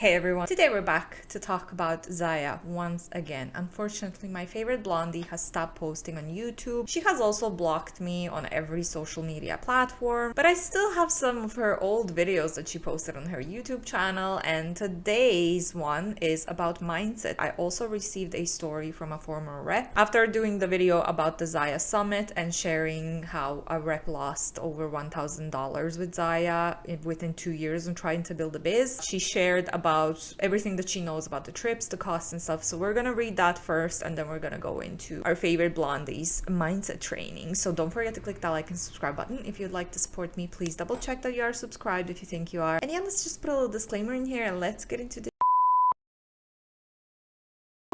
Hey everyone, today we're back to talk about Zyia once again. Unfortunately, my favorite blondie has stopped posting on YouTube. She has also blocked me on every social media platform, but I still have some of her old videos that she posted on her YouTube channel, and today's one is about mindset. I also received a story from a former rep after doing the video about the Zyia Summit and sharing how a rep lost over $1,000 with Zyia within 2 years and trying to build a biz. She shared about everything that she knows about the trips, the costs and stuff. So we're gonna read that first, and then we're gonna go into our favorite blondies mindset training. So don't forget to click that like and subscribe button. If you'd like to support me, please double check that you are subscribed if you think you are. And yeah, let's just put a little disclaimer in here and let's get into the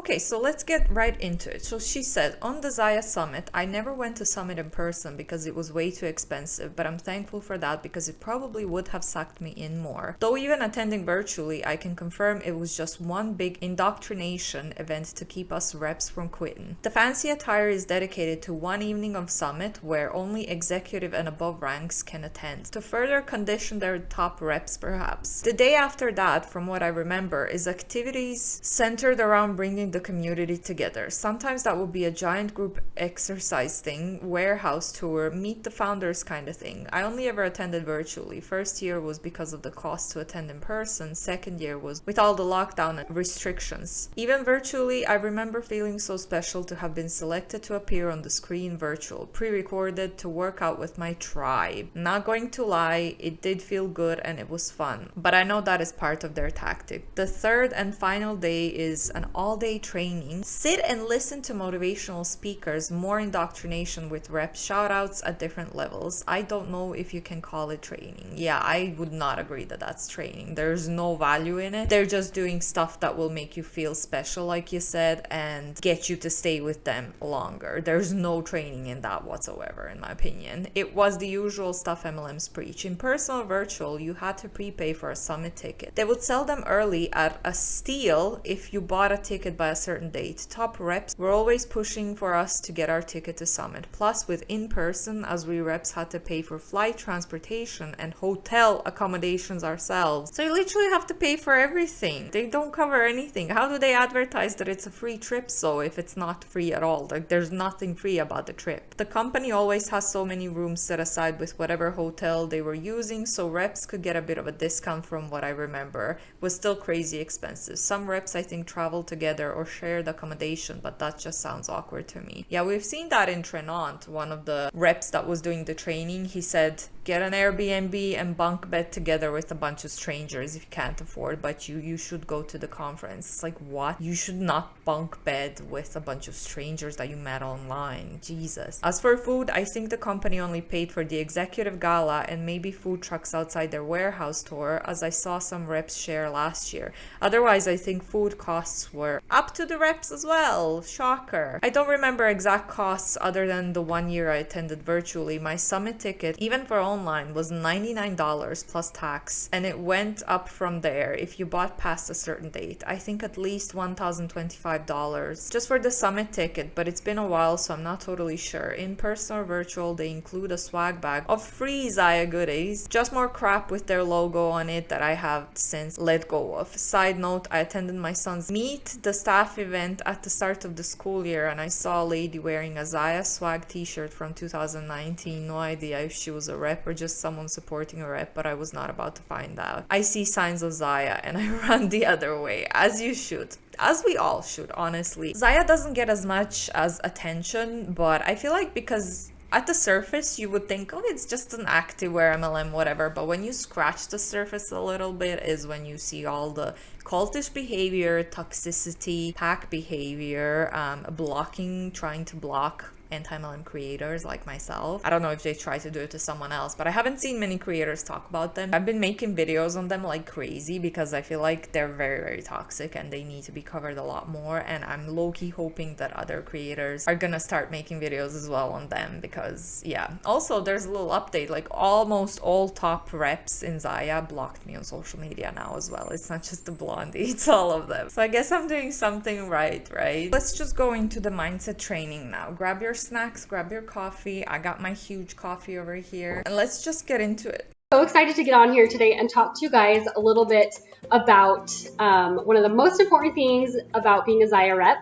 Okay, so let's get right into it. So she said, on the Zyia Summit, I never went to Summit in person because it was way too expensive, but I'm thankful for that because it probably would have sucked me in more. Though even attending virtually, I can confirm it was just one big indoctrination event to keep us reps from quitting. The fancy attire is dedicated to one evening of Summit where only executive and above ranks can attend, to further condition their top reps perhaps. The day after that, from what I remember, is activities centered around bringing the community together. Sometimes that will be a giant group exercise thing, warehouse tour, meet the founders kind of thing. I only ever attended virtually. First year was because of the cost to attend in person. Second year was with all the lockdown and restrictions. Even virtually, I remember feeling so special to have been selected to appear on the screen virtual, pre-recorded to work out with my tribe. Not going to lie, it did feel good and it was fun, but I know that is part of their tactic. The third and final day is an all-day training. Sit and listen to motivational speakers, more indoctrination with reps, shout outs at different levels. I don't know if you can call it training. Yeah, I would not agree that that's training. There's no value in it. They're just doing stuff that will make you feel special, like you said, and get you to stay with them longer. There's no training in that whatsoever, in my opinion. It was the usual stuff MLMs preach. In person or virtual, you had to prepay for a summit ticket. They would sell them early at a steal if you bought a ticket by a certain date. Top reps were always pushing for us to get our ticket to Summit. Plus, with in-person, as we reps had to pay for flight, transportation, and hotel accommodations ourselves. So you literally have to pay for everything. They don't cover anything. How do they advertise that it's a free trip, so if it's not free at all? Like, there's nothing free about the trip. The company always has so many rooms set aside with whatever hotel they were using, so reps could get a bit of a discount. From what I remember, it was still crazy expensive. Some reps, I think, travel together or shared accommodation, but that just sounds awkward to me. Yeah, we've seen that in Trenant. One of the reps that was doing the training, he said, get an Airbnb and bunk bed together with a bunch of strangers if you can't afford, but you should go to the conference. It's like, what? You should not bunk bed with a bunch of strangers that you met online. Jesus. As for food, I think the company only paid for the executive gala and maybe food trucks outside their warehouse tour, as I saw some reps share last year. Otherwise, I think food costs were up to the reps as well. Shocker. I don't remember exact costs other than the 1 year I attended virtually. My summit ticket, even for online, was $99 plus tax, and it went up from there if you bought past a certain date. I think at least $1,025 just for the summit ticket, but it's been a while, so I'm not totally sure. In person or virtual, they include a swag bag of free Zyia goodies, just more crap with their logo on it that I have since let go of. Side note, I attended my son's meet the staff event at the start of the school year, and I saw a lady wearing a Zyia swag t-shirt from 2019. No idea if she was a rep or just someone supporting a rep, but I was not about to find out. I see signs of Zyia and I run the other way, as you should. As we all should, honestly. Zyia doesn't get as much as attention, but I feel like because at the surface, you would think, oh, it's just an activewear, MLM, whatever. But when you scratch the surface a little bit is when you see all the cultish behavior, toxicity, pack behavior, blocking, trying to block anti-MLM creators like myself. I don't know if they try to do it to someone else, but I haven't seen many creators talk about them. I've been making videos on them like crazy because I feel like they're very, very toxic and they need to be covered a lot more, and I'm low-key hoping that other creators are gonna start making videos as well on them because, yeah. Also, there's a little update, like almost all top reps in Zyia blocked me on social media now as well. It's not just the blondie, it's all of them. So I guess I'm doing something right? Let's just go into the mindset training now. Grab your snacks, grab your coffee. I got my huge coffee over here, and let's just get into it. So excited to get on here today and talk to you guys a little bit about one of the most important things about being a Zyia rep.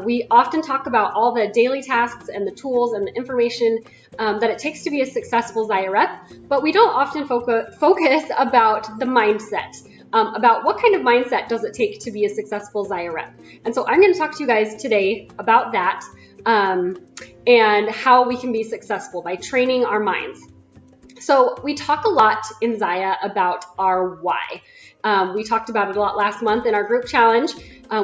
We often talk about all the daily tasks and the tools and the information that it takes to be a successful Zyia rep, but we don't often focus about the mindset, about what kind of mindset does it take to be a successful Zyia rep. And so I'm going to talk to you guys today about that and how we can be successful by training our minds. So we talk a lot in Zyia about our why. We talked about it a lot last month in our group challenge.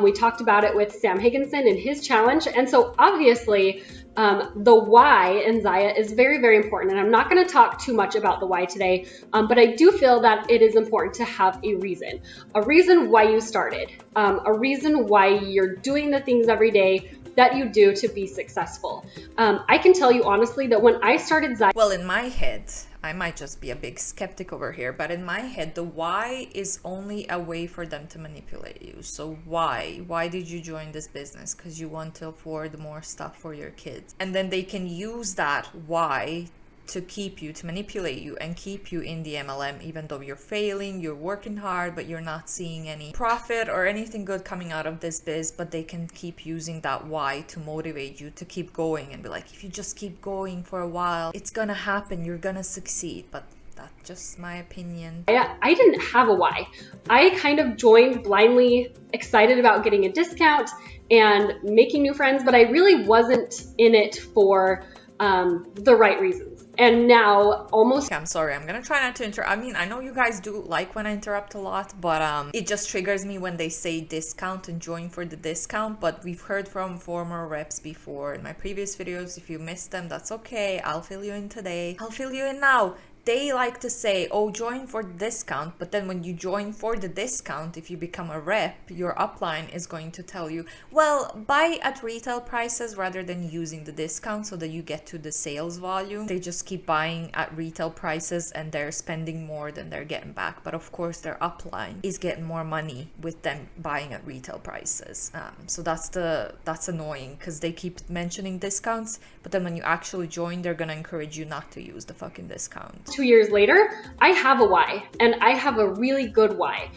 We talked about it with Sam Hickson in his challenge. And so obviously the why in Zyia is very, very important. And I'm not going to talk too much about the why today, but I do feel that it is important to have a reason why you started, a reason why you're doing the things every day that you do to be successful. I can tell you honestly that when I started Zyia, well, in my head, I might just be a big skeptic over here, but in my head, the why is only a way for them to manipulate you. So why? Why did you join this business? Because you want to afford more stuff for your kids. And then they can use that why to keep you, to manipulate you and keep you in the MLM, even though you're failing, you're working hard, but you're not seeing any profit or anything good coming out of this biz. But they can keep using that why to motivate you to keep going and be like, if you just keep going for a while, it's gonna happen, you're gonna succeed. But that's just my opinion. I didn't have a why. I kind of joined blindly, excited about getting a discount and making new friends, but I really wasn't in it for the right reasons. And now almost... Okay, I'm sorry, I'm gonna try not to interrupt. I mean, I know you guys do like when I interrupt a lot, but it just triggers me when they say discount and join for the discount. But we've heard from former reps before in my previous videos. If you missed them, that's okay. I'll fill you in today. I'll fill you in now. They like to say, oh, join for the discount. But then when you join for the discount, if you become a rep, your upline is going to tell you, well, buy at retail prices rather than using the discount so that you get to the sales volume. They just keep buying at retail prices and they're spending more than they're getting back. But of course, their upline is getting more money with them buying at retail prices. So that's annoying because they keep mentioning discounts. But then when you actually join, they're going to encourage you not to use the fucking discount. 2 years later, I have a why, and I have a really good why.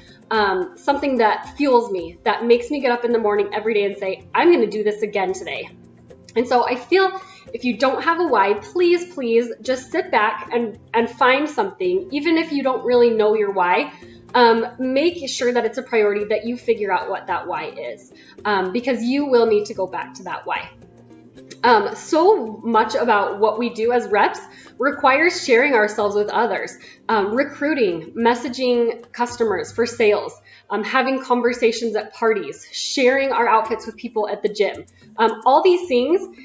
Something that fuels me, that makes me get up in the morning every day and say, I'm going to do this again today. And so I feel if you don't have a why, please just sit back and find something, even if you don't really know your why. Make sure that it's a priority, that you figure out what that why is, because you will need to go back to that why. So much about what we do as reps requires sharing ourselves with others, recruiting, messaging customers for sales, having conversations at parties, sharing our outfits with people at the gym. All these things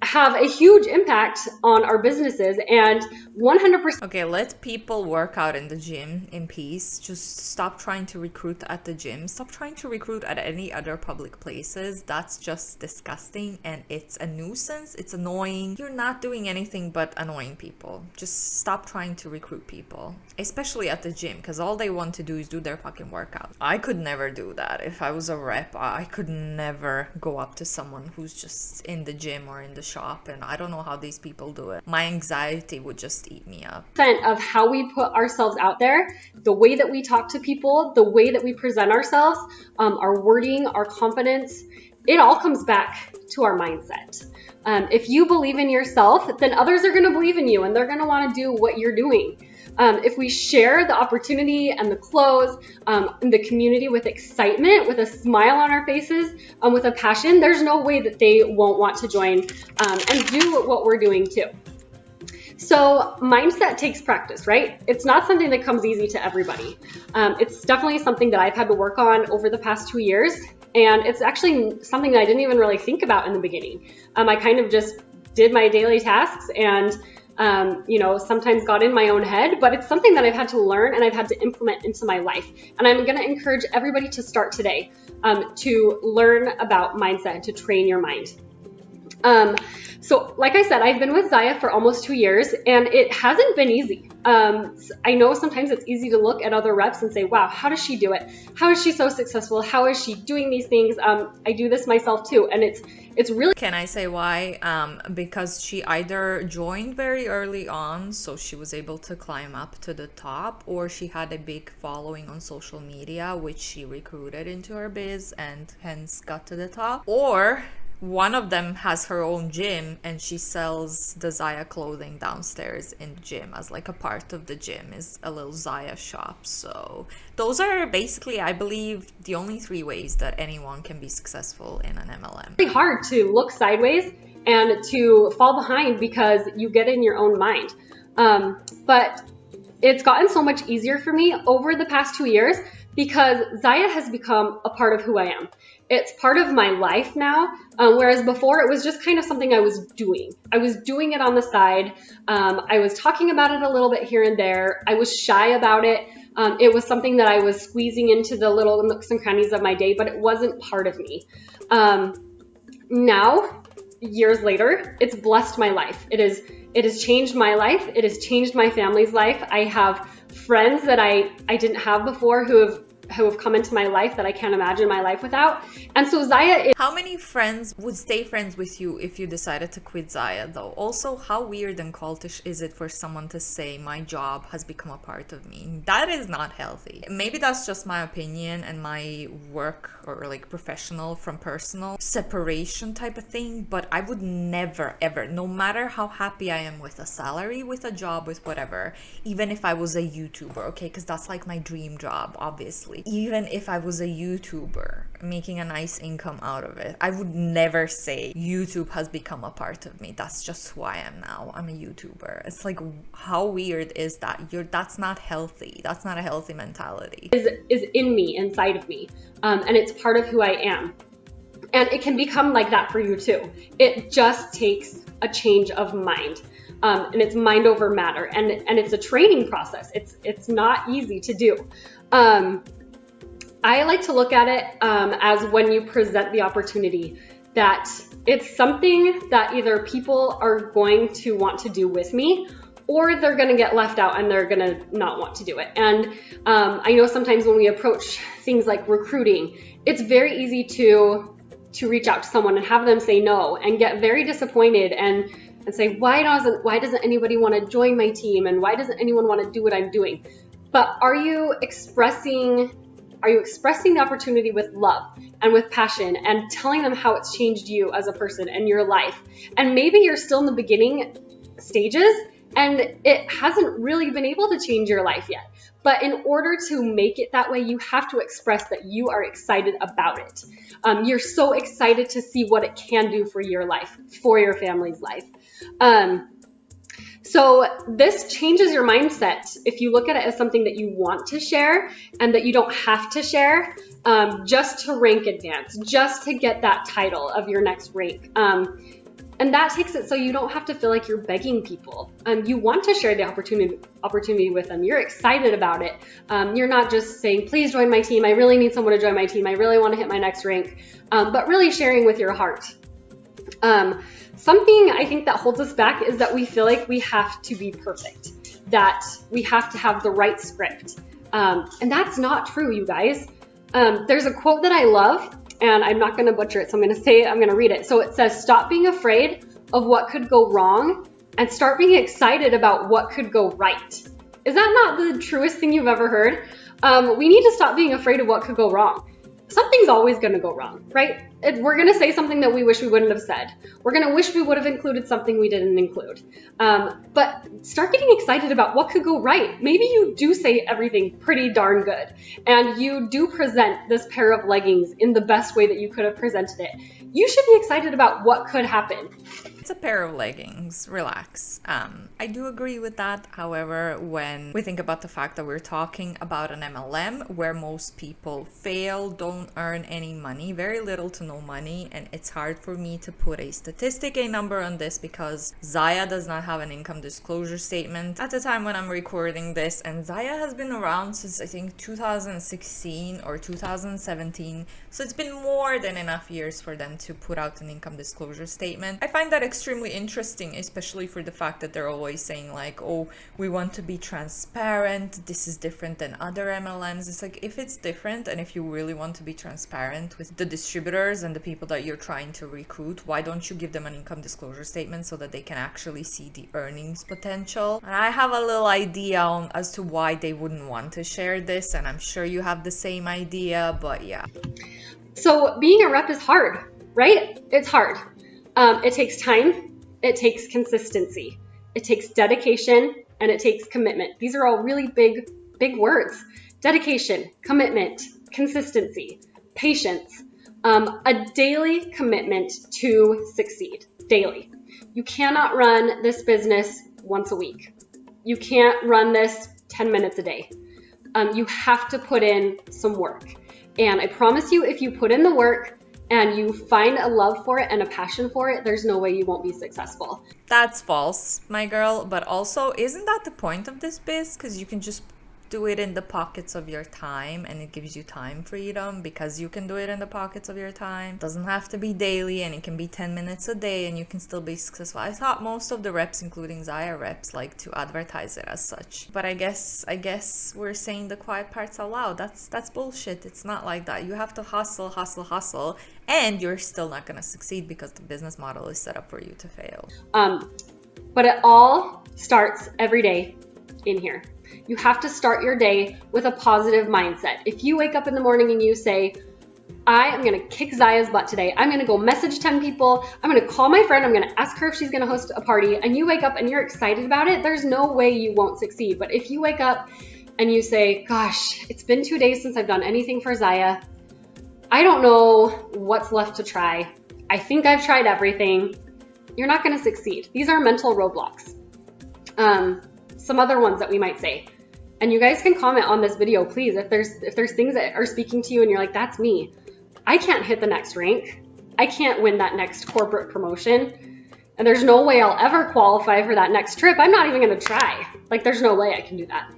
have a huge impact on our businesses, and 100%. Okay, let people work out in the gym in peace. Just stop trying to recruit at the gym. Stop trying to recruit at any other public places. That's just disgusting and it's a nuisance. It's annoying. You're not doing anything but annoying people. Just stop trying to recruit people, especially at the gym, because all they want to do is do their fucking workout. I could never do that. If I was a rep, I could never go up to someone who's just in the gym or in the shop, and I don't know how these people do it. My anxiety would just eat me up. Of how we put ourselves out there, the way that we talk to people, the way that we present ourselves, our wording, our confidence, it all comes back to our mindset. If you believe in yourself, then others are going to believe in you and they're going to want to do what you're doing. If we share the opportunity and the clothes and the community with excitement, with a smile on our faces, with a passion, there's no way that they won't want to join and do what we're doing too. So mindset takes practice, right? It's not something that comes easy to everybody. It's definitely something that I've had to work on over the past 2 years. And it's actually something that I didn't even really think about in the beginning. I kind of just did my daily tasks and sometimes got in my own head, but it's something that I've had to learn and I've had to implement into my life. And I'm going to encourage everybody to start today to learn about mindset and to train your mind. So like I said, I've been with Zyia for almost 2 years, and it hasn't been easy. I know sometimes it's easy to look at other reps and say, wow, how does she do it? How is she so successful? How is she doing these things? I do this myself too, and it's really... Can I say why? Because she either joined very early on, so she was able to climb up to the top, or she had a big following on social media, which she recruited into her biz and hence got to the top. Or one of them has her own gym and she sells the Zyia clothing downstairs in the gym as like a part of the gym is a little Zyia shop. So those are basically, I believe, the only 3 ways that anyone can be successful in an MLM. It's really hard to look sideways and to fall behind because you get in your own mind. But it's gotten so much easier for me over the past 2 years because Zyia has become a part of who I am. It's part of my life now, whereas before it was just kind of something I was doing. I was doing it on the side. I was talking about it a little bit here and there. I was shy about it. It was something that I was squeezing into the little nooks and crannies of my day, but it wasn't part of me. Now, years later, it's blessed my life. It has changed my life. It has changed my family's life. I have friends that I didn't have before who have come into my life that I can't imagine my life without. And so Zyia is... How many friends would stay friends with you if you decided to quit Zyia though? Also, how weird and cultish is it for someone to say my job has become a part of me? That is not healthy. Maybe that's just my opinion and my work or like professional from personal separation type of thing, but I would never ever, no matter how happy I am with a salary, with a job, with whatever, even if I was a YouTuber, okay, because that's like my dream job, obviously. Even if I was a YouTuber making a nice income out of it, I would never say YouTube has become a part of me. That's just who I am now. I'm a YouTuber. It's like, how weird is that? That's not healthy. That's not a healthy mentality. Is in me, inside of me, and it's part of who I am. And it can become like that for you too. It just takes a change of mind. And it's mind over matter, and it's a training process. It's not easy to do. I like to look at it as when you present the opportunity, that it's something that either people are going to want to do with me, or they're going to get left out and they're going to not want to do it. And I know sometimes when we approach things like recruiting, it's very easy to reach out to someone and have them say no and get very disappointed and say, why doesn't anybody want to join my team, and why doesn't anyone want to do what I'm doing? But are you expressing the opportunity with love and with passion and telling them how it's changed you as a person and your life? And maybe you're still in the beginning stages and it hasn't really been able to change your life yet. But in order to make it that way, you have to express that you are excited about it. You're so excited to see what it can do for your life, for your family's life. So this changes your mindset if you look at it as something that you want to share and that you don't have to share just to rank advance, just to get that title of your next rank. And that takes it so you don't have to feel like you're begging people. You want to share the opportunity with them. You're excited about it. You're not just saying, please join my team. I really need someone to join my team. I really want to hit my next rank. But really sharing with your heart. Something I think that holds us back is that we feel like we have to be perfect, that we have to have the right script. And that's not true, you guys. There's a quote that I love, and I'm not going to butcher it, so I'm going to say it, I'm going to read it. So it says, stop being afraid of what could go wrong and start being excited about what could go right. Is that not the truest thing you've ever heard? We need to stop being afraid of what could go wrong. Something's always going to go wrong, right? We're going to say something that we wish we wouldn't have said. We're going to wish we would have included something we didn't include. But start getting excited about what could go right. Maybe you do say everything pretty darn good, and you do present this pair of leggings in the best way that you could have presented it. You should be excited about what could happen. It's a pair of leggings. Relax. I do agree with that. However, when we think about the fact that we're talking about an MLM where most people fail, don't earn any money, very little to no money, and it's hard for me to put a statistic, a number on this because Zyia does not have an income disclosure statement at the time when I'm recording this, and Zyia has been around since I think 2016 or 2017, so it's been more than enough years for them to put out an income disclosure statement. I find that extremely interesting, especially for the fact that they're always saying like, oh, we want to be transparent, this is different than other MLMs. It's like, if it's different and if you really want to be transparent with the distributors and the people that you're trying to recruit, why don't you give them an income disclosure statement so that they can actually see the earnings potential? And I have a little idea on as to why they wouldn't want to share this, and I'm sure you have the same idea, but yeah. So being a rep is hard, right? It's hard. It takes time, it takes consistency, it takes dedication, and it takes commitment. These are all really big words. Dedication, commitment, consistency, patience, a daily commitment to succeed, daily. You cannot run this business once a week. You can't run this 10 minutes a day. You have to put in some work. And I promise you, if you put in the work and you find a love for it and a passion for it, there's no way you won't be successful. That's false, my girl. But also, isn't that the point of this biz? Because you can just do it in the pockets of your time, and it gives you time freedom because you can do it in the pockets of your time. It doesn't have to be daily, and it can be 10 minutes a day, and you can still be successful. I thought most of the reps, including Zyia reps, like to advertise it as such. But I guess we're saying the quiet parts out loud. That's bullshit. It's not like that. You have to hustle, and you're still not gonna succeed because the business model is set up for you to fail. But it all starts every day in here. You have to start your day with a positive mindset. If you wake up in the morning and you say, I am going to kick Zyia's butt today. I'm going to go message 10 people. I'm going to call my friend. I'm going to ask her if she's going to host a party. And you wake up and you're excited about it. There's no way you won't succeed. But if you wake up and you say, gosh, it's been 2 days since I've done anything for Zyia. I don't know what's left to try. I think I've tried everything. You're not going to succeed. These are mental roadblocks. Some other ones that we might say. And you guys can comment on this video, please, if there's things that are speaking to you and you're like, that's me. I can't hit the next rank. I can't win that next corporate promotion. And there's no way I'll ever qualify for that next trip. I'm not even going to try. Like, there's no way I can do that.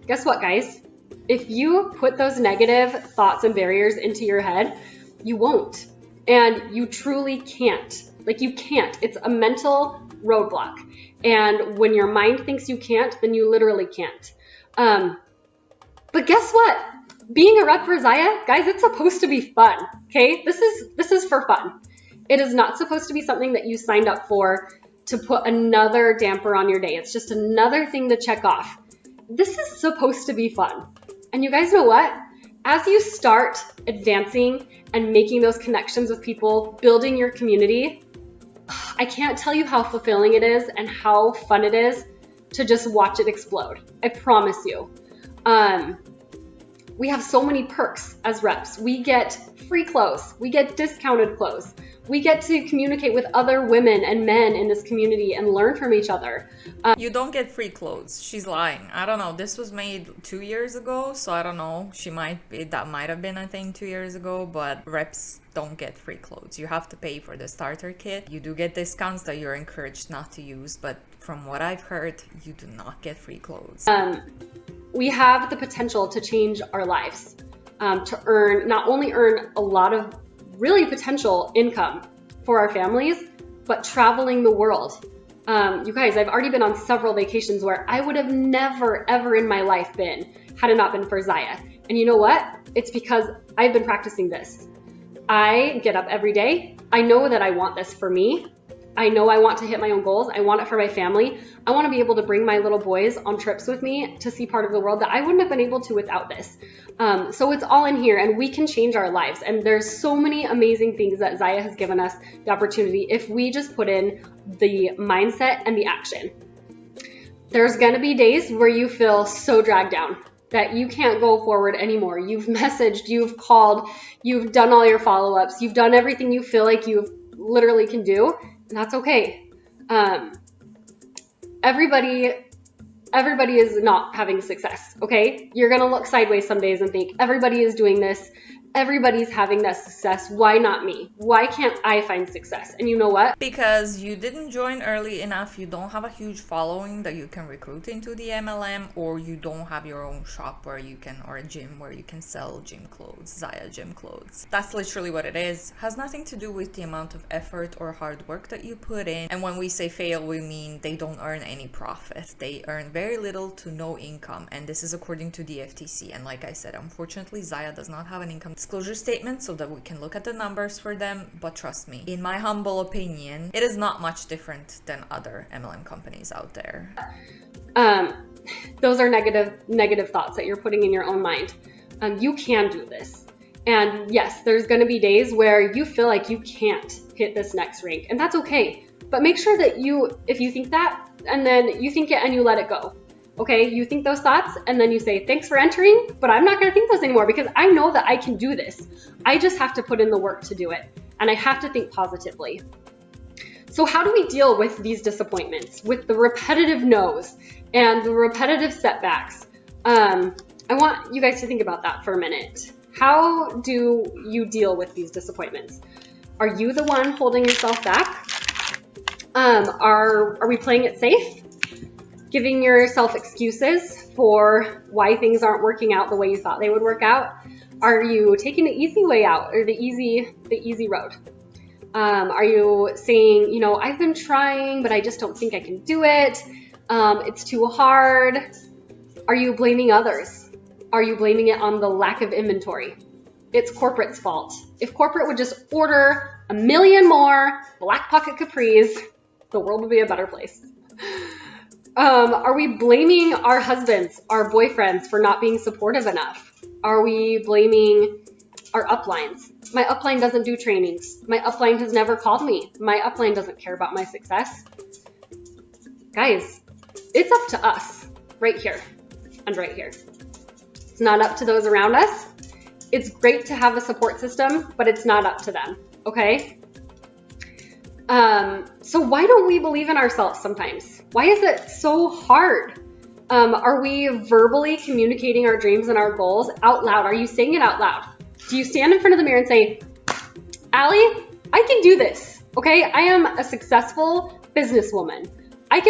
Guess what, guys? If you put those negative thoughts and barriers into your head, you won't. And you truly can't. Like, you can't. It's a mental roadblock. And when your mind thinks you can't, then you literally can't. But guess what? Being a rep for Zyia, guys, it's supposed to be fun. Okay? This is for fun. It is not supposed to be something that you signed up for to put another damper on your day. It's just another thing to check off. This is supposed to be fun. And you guys know what? As you start advancing and making those connections with people, building your community, I can't tell you how fulfilling it is and how fun it is to just watch it explode. I promise you. We have so many perks as reps. We get free clothes. We get discounted clothes. We get to communicate with other women and men in this community and learn from each other. You don't get free clothes. She's lying. I don't know. This was made 2 years ago, so I don't know. That might have been a thing 2 years ago, but reps don't get free clothes. You have to pay for the starter kit. You do get discounts that you're encouraged not to use, but from what I've heard, you do not get free clothes. We have the potential to change our lives, to not only earn a lot of really potential income for our families, but traveling the world. You guys, I've already been on several vacations where I would have never, ever in my life been had it not been for Zyia. And you know what? It's because I've been practicing this. I get up every day. I know that I want this for me. I know I want to hit my own goals. I want it for my family. I want to be able to bring my little boys on trips with me to see part of the world that I wouldn't have been able to without this. So it's all in here, and we can change our lives. And there's so many amazing things that Zyia has given us the opportunity if we just put in the mindset and the action. There's going to be days where you feel so dragged down that you can't go forward anymore. You've messaged, you've called, you've done all your follow-ups, you've done everything you feel like you literally can do. And that's okay. Everybody is not having success, okay? You're gonna look sideways some days and think, everybody is doing this, everybody's having that success, why not me? Why can't I find success? And you know what? Because you didn't join early enough, you don't have a huge following that you can recruit into the MLM, or you don't have your own shop where you can, or a gym where you can sell gym clothes, Zyia gym clothes. That's literally what it is. Has nothing to do with the amount of effort or hard work that you put in. And when we say fail, we mean they don't earn any profit. They earn very little to no income, and this is according to the FTC. And like I said, unfortunately, Zyia does not have an income disclosure statement so that we can look at the numbers for them, but trust me, in my humble opinion, it is not much different than other MLM companies out there. Those are negative thoughts that you're putting in your own mind. You can do this. And yes, there's going to be days where you feel like you can't hit this next rank, and that's okay. But make sure that if you think that, and then you think it and you let it go. Okay, you think those thoughts and then you say, thanks for entering, but I'm not going to think those anymore because I know that I can do this. I just have to put in the work to do it, and I have to think positively. So how do we deal with these disappointments, with the repetitive no's and the repetitive setbacks? I want you guys to think about that for a minute. How do you deal with these disappointments? Are you the one holding yourself back? Are we playing it safe? Giving yourself excuses for why things aren't working out the way you thought they would work out? Are you taking the easy way out, or the easy road? Are you saying, you know, I've been trying, but I just don't think I can do it. It's too hard. Are you blaming others? Are you blaming it on the lack of inventory? It's corporate's fault. If corporate would just order 1 million more Black Pocket Capris, the world would be a better place. Are we blaming our husbands, our boyfriends for not being supportive enough? Are we blaming our uplines? My upline doesn't do trainings. My upline has never called me. My upline doesn't care about my success. Guys, it's up to us right here and right here. It's not up to those around us. It's great to have a support system, but it's not up to them, okay? So why don't we believe in ourselves sometimes? Why is it so hard? Are we verbally communicating our dreams and our goals out loud? Are you saying it out loud? Do you stand in front of the mirror and say, Allie, I can do this, okay? I am a successful businesswoman.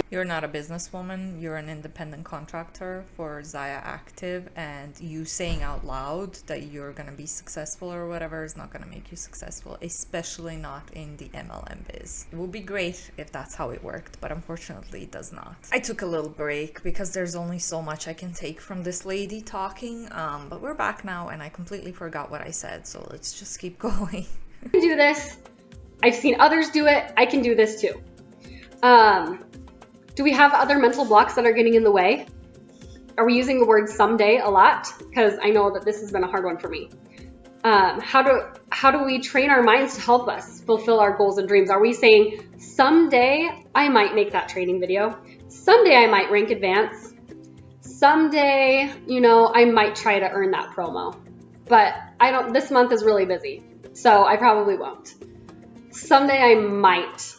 You're not a businesswoman, you're an independent contractor for Zyia Active, and you saying out loud that you're going to be successful or whatever is not going to make you successful, especially not in the MLM biz. It would be great if that's how it worked, but unfortunately it does not. I took a little break because there's only so much I can take from this lady talking, but we're back now and I completely forgot what I said, so let's just keep going. I can do this. I've seen others do it. I can do this too. Do we have other mental blocks that are getting in the way? Are we using the word someday a lot? Because I know that this has been a hard one for me. How do we train our minds to help us fulfill our goals and dreams? Are we saying, someday I might make that training video. Someday I might rank advance. Someday, you know, I might try to earn that promo. But this month is really busy, so I probably won't. Someday I might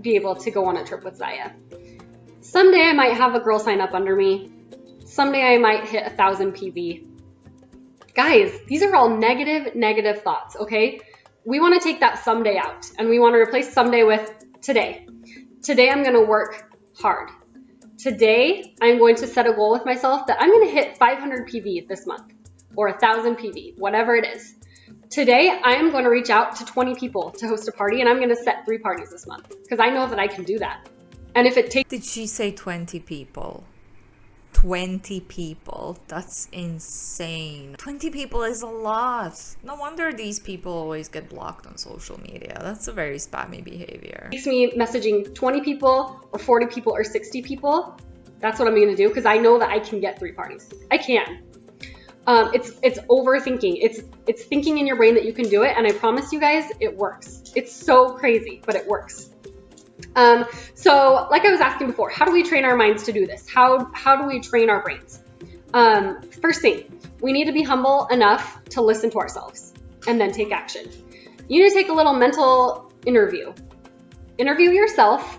be able to go on a trip with Zyia. Someday I might have a girl sign up under me. Someday I might hit 1,000 PV. Guys, these are all negative thoughts, okay? We want to take that someday out, and we want to replace someday with today. Today I'm going to work hard. Today I'm going to set a goal with myself that I'm going to hit 500 PV this month, or 1,000 PV, whatever it is. Today I'm going to reach out to 20 people to host a party, and I'm going to set 3 parties this month, because I know that I can do that. And if it takes... Did she say 20 people? 20 people? That's insane. 20 people is a lot. No wonder these people always get blocked on social media. That's a very spammy behavior. It takes me messaging 20 people or 40 people or 60 people. That's what I'm going to do, because I know that I can get 3 parties. I can. It's overthinking. It's thinking in your brain that you can do it, and I promise you guys, it works. It's so crazy, but it works. So like I was asking before, how do we train our minds to do this? How do we train our brains? First thing, we need to be humble enough to listen to ourselves and then take action. You need to take a little mental interview. Interview yourself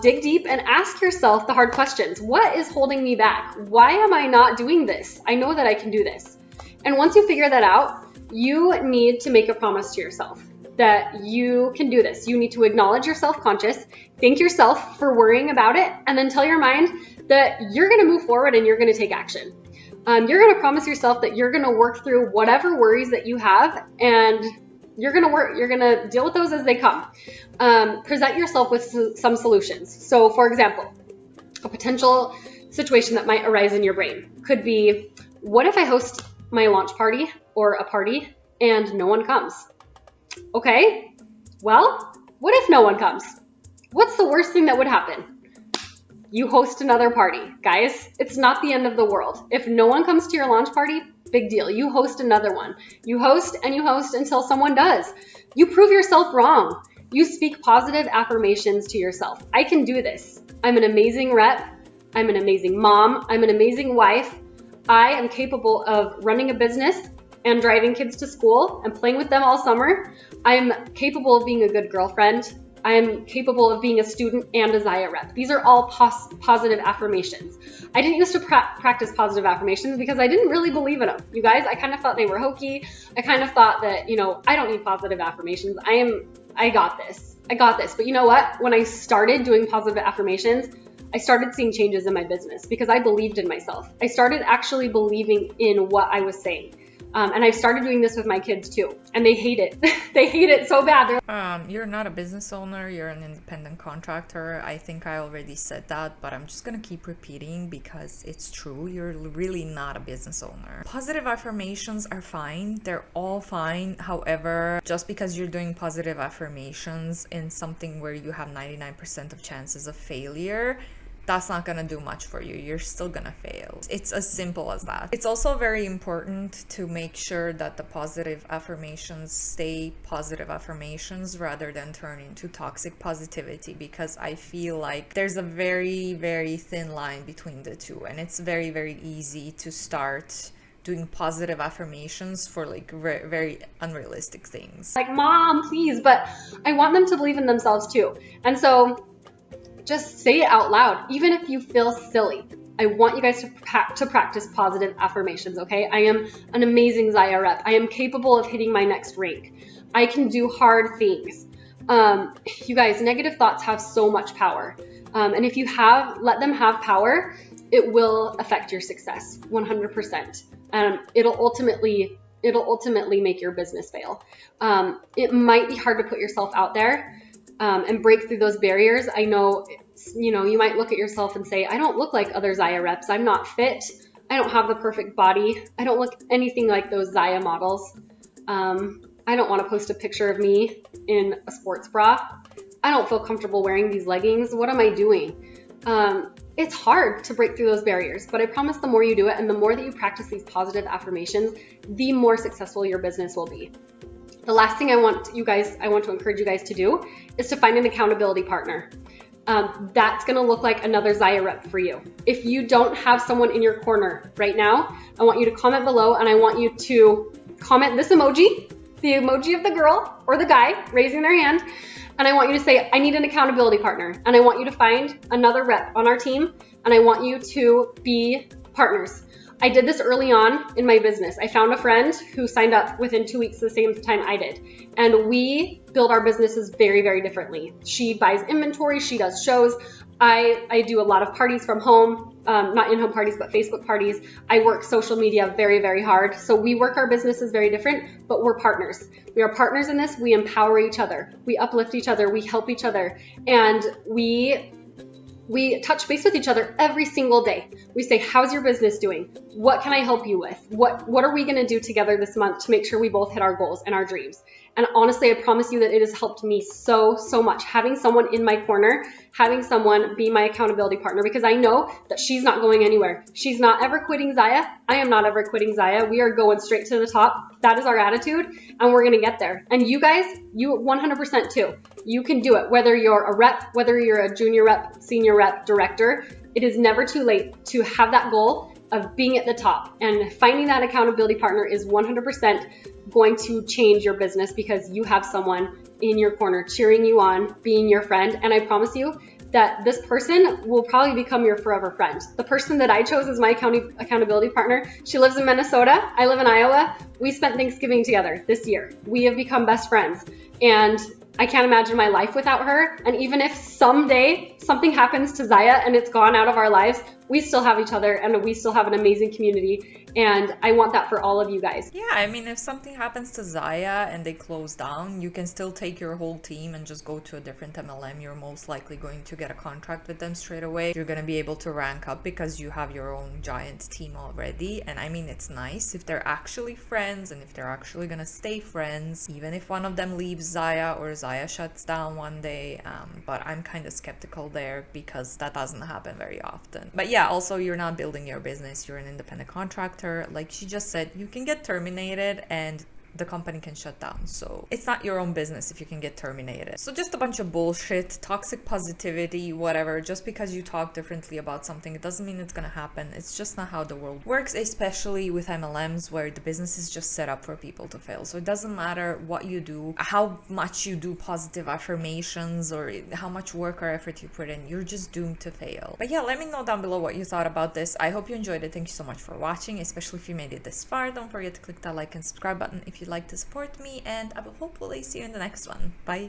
Dig deep and ask yourself the hard questions. What is holding me back? Why am I not doing this? I know that I can do this. And once you figure that out, you need to make a promise to yourself that you can do this. You need to acknowledge your self-conscious, thank yourself for worrying about it, and then tell your mind that you're going to move forward and you're going to take action. You're going to promise yourself that you're going to work through whatever worries that you have, and you're going to deal with those as they come. Present yourself with some solutions. So for example, a potential situation that might arise in your brain could be, what if I host my launch party or a party and no one comes? Okay, well, what if no one comes? What's the worst thing that would happen? You host another party. Guys, it's not the end of the world. If no one comes to your launch party, big deal. You host another one. You host and you host until someone does. You prove yourself wrong. You speak positive affirmations to yourself. I can do this. I'm an amazing rep. I'm an amazing mom. I'm an amazing wife. I am capable of running a business and driving kids to school and playing with them all summer. I'm capable of being a good girlfriend. I'm capable of being a student and a Zyia rep. These are all positive affirmations. I didn't used to practice positive affirmations because I didn't really believe in them. You guys, I kind of thought they were hokey. I kind of thought that, I don't need positive affirmations. I got this. But you know what? When I started doing positive affirmations, I started seeing changes in my business because I believed in myself. I started actually believing in what I was saying. And I started doing this with my kids too, and they hate it. They hate it so bad. You're not a business owner, you're an independent contractor. I think I already said that, but I'm just gonna keep repeating because it's true. You're really not a business owner. Positive affirmations are fine. They're all fine. However, just because you're doing positive affirmations in something where you have 99% of chances of failure, that's not gonna do much for you. You're still gonna fail. It's as simple as that. It's also very important to make sure that the positive affirmations stay positive affirmations rather than turn into toxic positivity, because I feel like there's a very, very thin line between the two, and it's very, very easy to start doing positive affirmations for like very unrealistic things. Like, Mom, please, but I want them to believe in themselves too. And so just say it out loud, even if you feel silly. I want you guys to practice positive affirmations, okay? I am an amazing Zyia rep. I am capable of hitting my next rank. I can do hard things. You guys, negative thoughts have so much power. And if you let them have power, it will affect your success 100%. It'll ultimately make your business fail. It might be hard to put yourself out there and break through those barriers. I know, you might look at yourself and say, I don't look like other Zyia reps. I'm not fit. I don't have the perfect body. I don't look anything like those Zyia models. I don't want to post a picture of me in a sports bra. I don't feel comfortable wearing these leggings. What am I doing? It's hard to break through those barriers, but I promise the more you do it and the more that you practice these positive affirmations, the more successful your business will be. The last thing I want to encourage you guys to do is to find an accountability partner. That's going to look like another Zyia rep for you. If you don't have someone in your corner right now, I want you to comment below, and I want you to comment this emoji, the emoji of the girl or the guy raising their hand. And I want you to say, I need an accountability partner. And I want you to find another rep on our team, and I want you to be partners. I did this early on in my business. I found a friend who signed up within 2 weeks the same time I did. And we build our businesses very, very differently. She buys inventory, she does shows. I do a lot of parties from home, not in-home parties, but Facebook parties. I work social media very, very hard. So we work our businesses very different, but we're partners. We are partners in this. We empower each other. We uplift each other. We help each other. And we touch base with each other every single day. We say, how's your business doing? What can I help you with? What are we going to do together this month to make sure we both hit our goals and our dreams? And honestly, I promise you that it has helped me so, so much. Having someone in my corner, having someone be my accountability partner, because I know that she's not going anywhere. She's not ever quitting Zyia. I am not ever quitting Zyia. We are going straight to the top. That is our attitude, and we're going to get there. And you guys, you 100% too. You can do it, whether you're a rep, whether you're a junior rep, senior rep, director. It is never too late to have that goal of being at the top, and finding that accountability partner is 100% going to change your business because you have someone in your corner cheering you on, being your friend. And I promise you, that this person will probably become your forever friend. The person that I chose as my accountability partner, she lives in Minnesota. I live in Iowa. We spent Thanksgiving together this year. We have become best friends. And I can't imagine my life without her. And even if someday something happens to Zyia and it's gone out of our lives, we still have each other and we still have an amazing community. And I want that for all of you guys. Yeah, I mean, if something happens to Zyia and they close down, you can still take your whole team and just go to a different MLM. You're most likely going to get a contract with them straight away. You're going to be able to rank up because you have your own giant team already. And I mean, it's nice if they're actually friends and if they're actually going to stay friends, even if one of them leaves Zyia or Zyia shuts down one day. But I'm kind of skeptical there because that doesn't happen very often. But yeah, also you're not building your business. You're an independent contractor. Like she just said, you can get terminated and the company can shut down. So it's not your own business if you can get terminated. So just a bunch of bullshit, toxic positivity, whatever. Just because you talk differently about something, it doesn't mean it's gonna happen. It's just not how the world works, especially with MLMs where the business is just set up for people to fail. So it doesn't matter what you do, how much you do positive affirmations or how much work or effort you put in, you're just doomed to fail. But yeah, let me know down below what you thought about this. I hope you enjoyed it. Thank you so much for watching, especially if you made it this far. Don't forget to click that like and subscribe button if you'd like to support me, and I will hopefully see you in the next one. Bye.